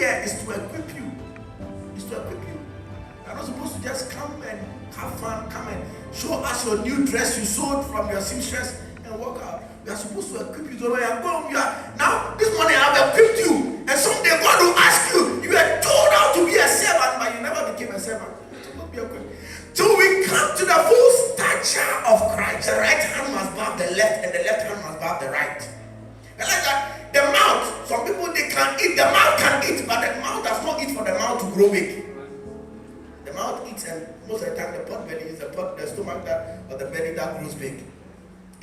here is to equip you. It's to equip you. You're not supposed to just come and have fun, come and show us your new dress you sold from your seamstress and walk out. We are supposed to equip you. So when you are going, now this morning I've equipped you, and someday God will ask you. You were told how to be a servant, but you never became a servant. Not be equipped. Till we come to the full stature of Christ, the right hand must bow the left, and the left hand must bow the right. And like that, the mouth. Some people they can eat. The mouth can eat, but the mouth does not eat for the mouth to grow big. The mouth eats, and most of the time the pot belly is the stomach that, or the belly that grows big.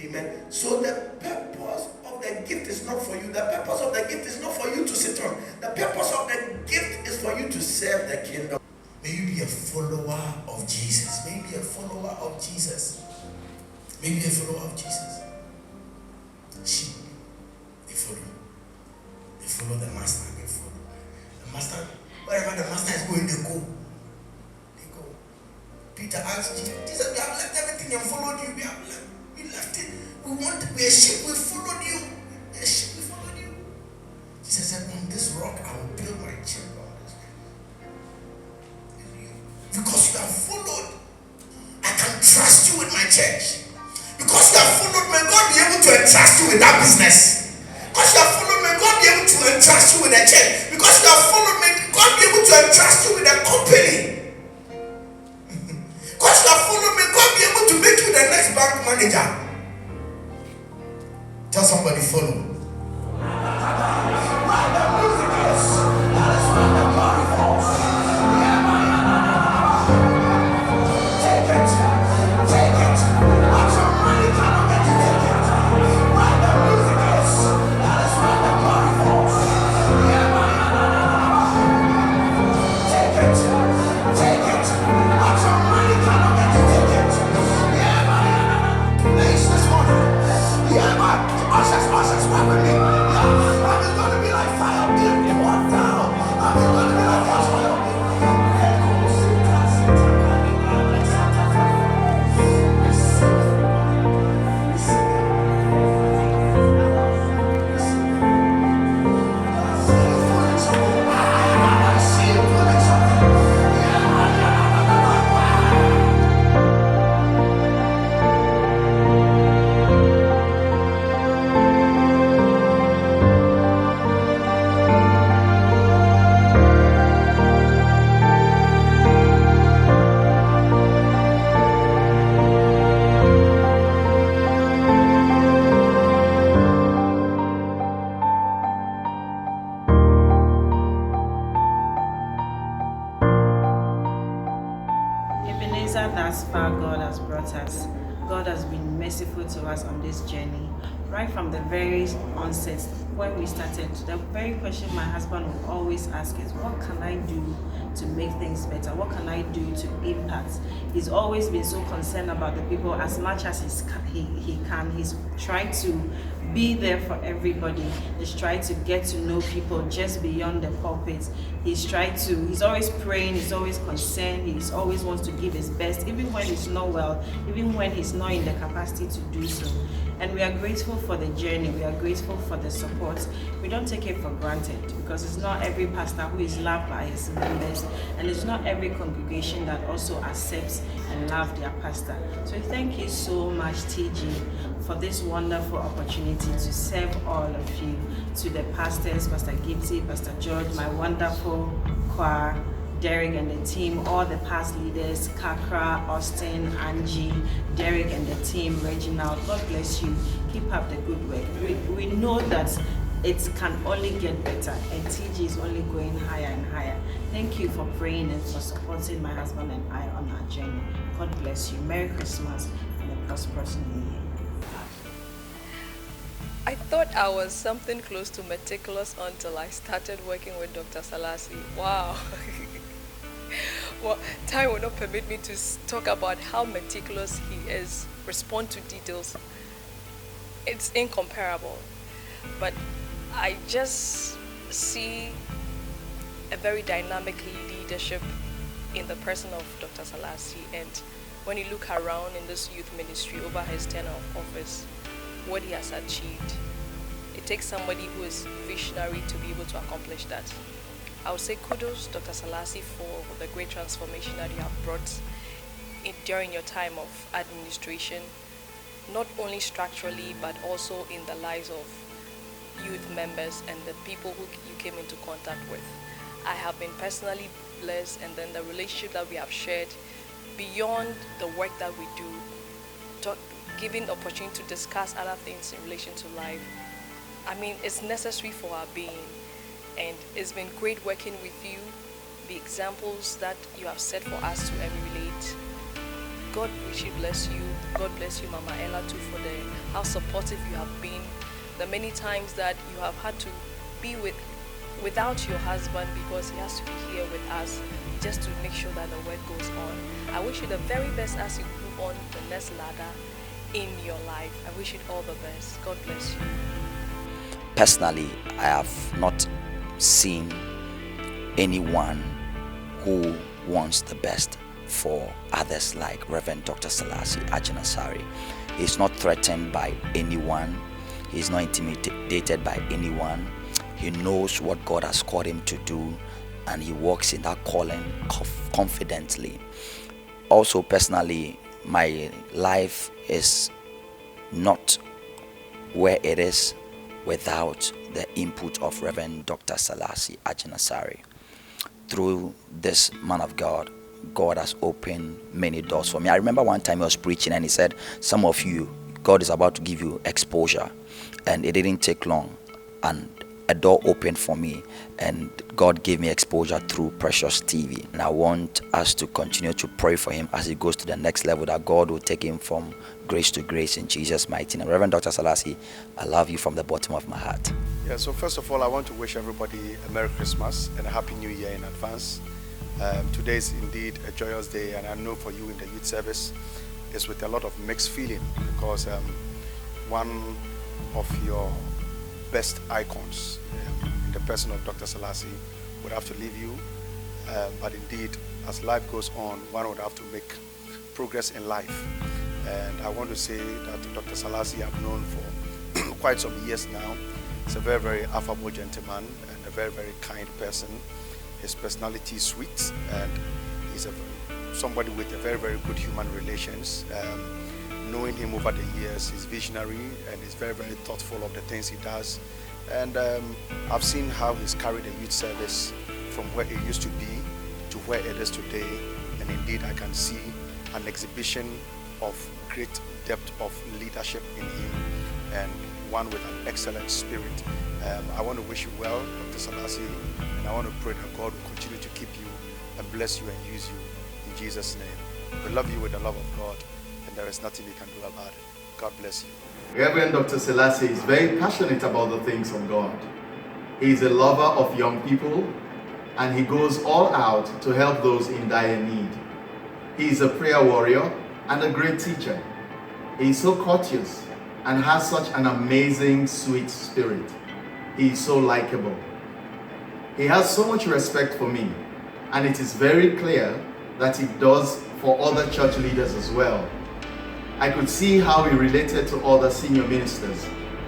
Amen. So the purpose of the gift is not for you. The purpose of the gift is not for you to sit on. The purpose of the gift is for you to serve the kingdom. May you be a follower of Jesus. May you be a follower of Jesus. May you be a follower of Jesus. Sheep, they follow. They follow the master. They follow the master. Wherever the master is going, they go. Peter asked Jesus, we have left everything and followed you. We left it. We are sheep, we followed you. We are sheep, we followed you. Jesus said, on this rock I will build my church. Because you have followed, I can trust you with my church. Because you have followed, may God be able to entrust you with that business. Because you have followed, may God be able to entrust you with a church. Because you have followed, may God be able to entrust you with a company. Because you have followed, may God be able to make you the next bank manager. Tell somebody, follow. Thus far, God has brought us. God has been merciful to us on this journey. Right from the very onset, when we started, the very question my husband would always ask is, what can I do to make things better? What can I do to impact? He's always been so concerned about the people as much as he can. He's tried to be there for everybody. He's tried to get to know people just beyond the pulpit. He's always praying, he's always concerned, he always wants to give his best, even when he's not well, even when he's not in the capacity to do so. And we are grateful for the journey, we are grateful for the support. We don't take it for granted because it's not every pastor who is loved by his members, and it's not every congregation that also accepts and loves their pastor. So thank you so much, TG, for this wonderful opportunity to serve all of you, to the pastors, Pastor Gipsy, Pastor George, my wonderful choir, Derek and the team, all the past leaders, Kakra, Austin, Angie, Derek and the team, Reginald. God bless you. Keep up the good work. We know that it can only get better, and TG is only going higher and higher. Thank you for praying and for supporting my husband and I on our journey. God bless you. Merry Christmas and a prosperous New Year. I thought I was something close to meticulous until I started working with Dr. Selaise. Wow. Well, time will not permit me to talk about how meticulous he is, respond to details. It's incomparable. But I just see a very dynamic leadership in the person of Dr. Selaise. And when you look around in this youth ministry over his tenure of office, what he has achieved, it takes somebody who is visionary to be able to accomplish that. I would say kudos, Dr. Selaise, for the great transformation that you have brought during your time of administration, not only structurally, but also in the lives of youth members and the people who you came into contact with. I have been personally blessed, and then the relationship that we have shared beyond the work that we do, giving opportunity to discuss other things in relation to life. I mean, it's necessary for our being, and it's been great working with you. The examples that you have set for us to emulate. God richly bless you. God bless you, Mama Ella, too, for how supportive you have been. The many times that you have had to be without your husband because he has to be here with us just to make sure that the work goes on. I wish you the very best as you move on the next ladder in your life. I wish you all the best. God bless you. Personally, I have not seen anyone who wants the best for others like Reverend Dr. Selaise Agyinasare. He's not threatened by anyone. He's not intimidated by anyone. He knows what God has called him to do, and he walks in that calling confidently. Also, personally, my life is not where it is without the input of Reverend Dr. Selaise Agyinasare. Through this man of God, God has opened many doors for me. I remember one time he was preaching and he said, some of you, God is about to give you exposure. And it didn't take long, and a door opened for me, and God gave me exposure through Precious TV. And I want us to continue to pray for him as he goes to the next level, that God will take him from grace to grace in Jesus' mighty name. Reverend Dr. Selaise, I love you from the bottom of my heart. Yeah, so first of all, I want to wish everybody a Merry Christmas and a Happy New Year in advance. Today is indeed a joyous day, and I know for you in the youth service, it's with a lot of mixed feeling, because one of your best icons in the person of Dr. Selaise would have to leave you, but indeed, as life goes on, one would have to make progress in life. And I want to say that Dr. Selaise I've known for quite some years now. He's a very, very affable gentleman and a very, very kind person. His personality is sweet, and he's somebody with a very, very good human relations. Knowing him over the years, he's visionary and he's very, very thoughtful of the things he does. And I've seen how he's carried the youth service from where it used to be to where it is today. And indeed, I can see an exhibition of great depth of leadership in him, and one with an excellent spirit. I want to wish you well, Dr. Selaise, and I want to pray that God will continue to keep you and bless you and use you in Jesus' name. We love you with the love of God, and there is nothing you can do about it. God bless you. Reverend Dr. Selaise is very passionate about the things of God. He is a lover of young people, and he goes all out to help those in dire need. He is a prayer warrior and a great teacher. He is so courteous and has such an amazing, sweet spirit. He is so likable. He has so much respect for me, and it is very clear that he does for other church leaders as well. I could see how he related to other senior ministers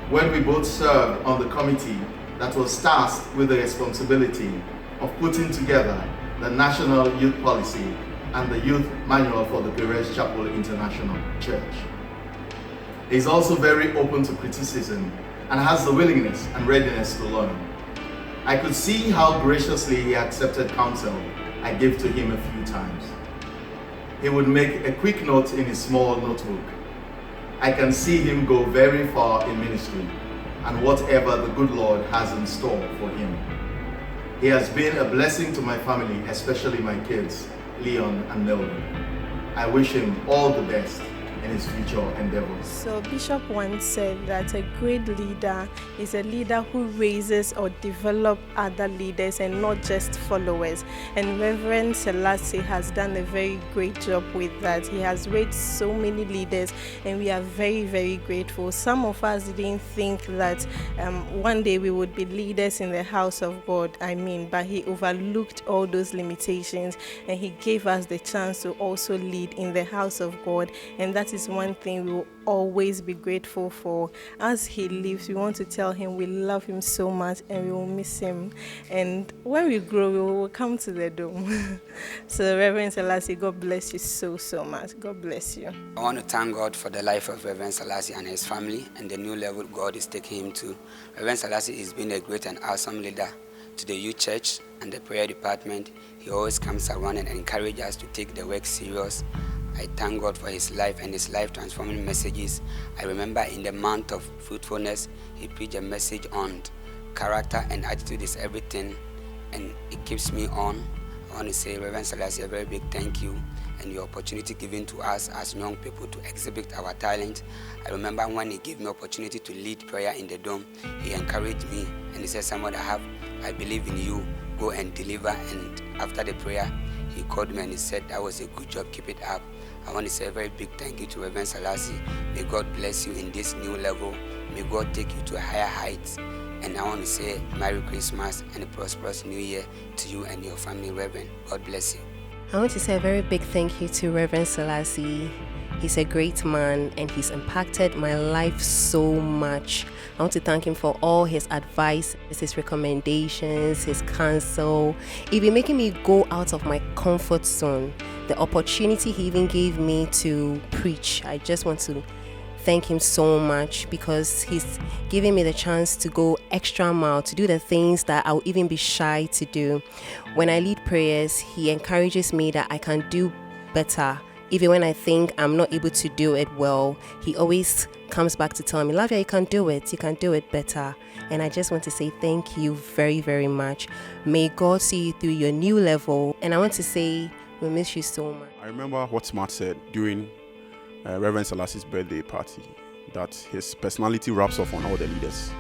when we both served on the committee that was tasked with the responsibility of putting together the National Youth Policy and the Youth Manual for the Perez Chapel International Church. He is also very open to criticism and has the willingness and readiness to learn. I could see how graciously he accepted counsel I gave to him a few times. He would make a quick note in his small notebook. I can see him go very far in ministry and whatever the good Lord has in store for him. He has been a blessing to my family, especially my kids, Leon and Melvin. I wish him all the best in his future endeavors. So Bishop once said that a great leader is a leader who raises or develops other leaders and not just followers. And Reverend Selaise has done a very great job with that. He has raised so many leaders, and we are very, very grateful. Some of us didn't think that one day we would be leaders in the house of God, but he overlooked all those limitations, and he gave us the chance to also lead in the house of God, and that is one thing we will always be grateful for. As he lives, we want to tell him we love him so much and we will miss him. And when we grow, we will come to the dome. So Reverend Selaise, God bless you so much. God bless you. I want to thank God for the life of Reverend Selaise and his family and the new level God is taking him to. Reverend Selaise has been a great and awesome leader to the youth church and the prayer department. He always comes around and encourages us to take the work serious. I thank God for his life and his life transforming messages. I remember in the month of fruitfulness, he preached a message on character and attitude is everything, and it keeps me on. I want to say, Reverend Selaise, a very big thank you and the opportunity given to us as young people to exhibit our talent. I remember when he gave me opportunity to lead prayer in the dome, he encouraged me and he said, "Someone I believe in you, go and deliver." And after the prayer, he called me and he said, "That was a good job, keep it up." I want to say a very big thank you to Reverend Selaise. May God bless you in this new level. May God take you to higher heights. And I want to say Merry Christmas and a prosperous New Year to you and your family, Reverend. God bless you. I want to say a very big thank you to Reverend Selaise. He's a great man and he's impacted my life so much. I want to thank him for all his advice, his recommendations, his counsel, even making me go out of my comfort zone. The opportunity he even gave me to preach. I just want to thank him so much because he's giving me the chance to go extra mile, to do the things that I'll even be shy to do. When I lead prayers, he encourages me that I can do better. Even when I think I'm not able to do it well, he always comes back to tell me, "Lavia, you can do it better." And I just want to say thank you very, very much. May God see you through your new level. And I want to say we miss you so much. I remember what Smart said during Reverend Selaise's birthday party, that his personality wraps off on all the leaders.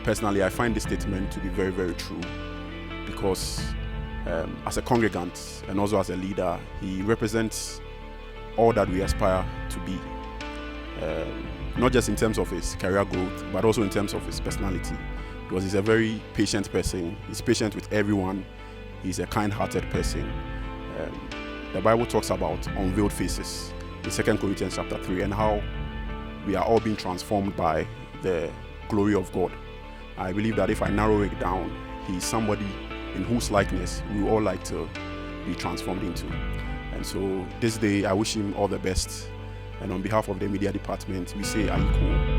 Personally, I find this statement to be very, very true because as a congregant and also as a leader, he represents all that we aspire to be, not just in terms of his career growth, but also in terms of his personality, because he's a very patient person. He's patient with everyone. He's a kind-hearted person. The Bible talks about unveiled faces in 2 Corinthians chapter 3 and how we are all being transformed by the glory of God. I believe that if I narrow it down, he's somebody in whose likeness we all like to be transformed into. And so this day I wish him all the best, and on behalf of the media department we say Ayiko.